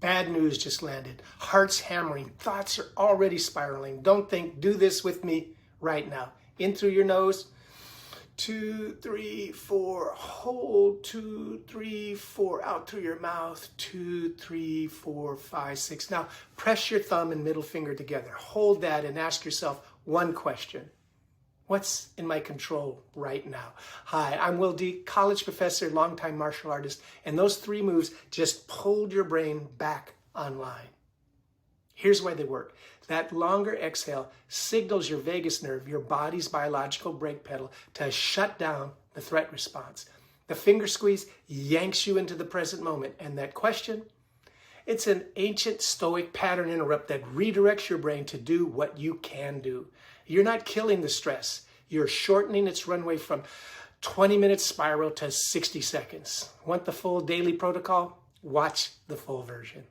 Bad news just landed. Heart's hammering. Thoughts are already spiraling. Don't think. Do this with me right now. In through your nose. 2, 3, 4. Hold. 2, 3, 4. Out through your mouth. 2, 3, 4, 5, 6. Now press your thumb and middle finger together. Hold that and ask yourself one question. What's in my control right now? Hi, I'm Wil Dieck, college professor, longtime martial artist, and those 3 moves just pulled your brain back online. Here's why they work. That longer exhale signals your vagus nerve, your body's biological brake pedal, to shut down the threat response. The finger squeeze yanks you into the present moment, and that question, it's an ancient Stoic pattern interrupt that redirects your brain to do what you can do. You're not killing the stress. You're shortening its runway from 20-minute spiral to 60 seconds. Want the full daily protocol? Watch the full version.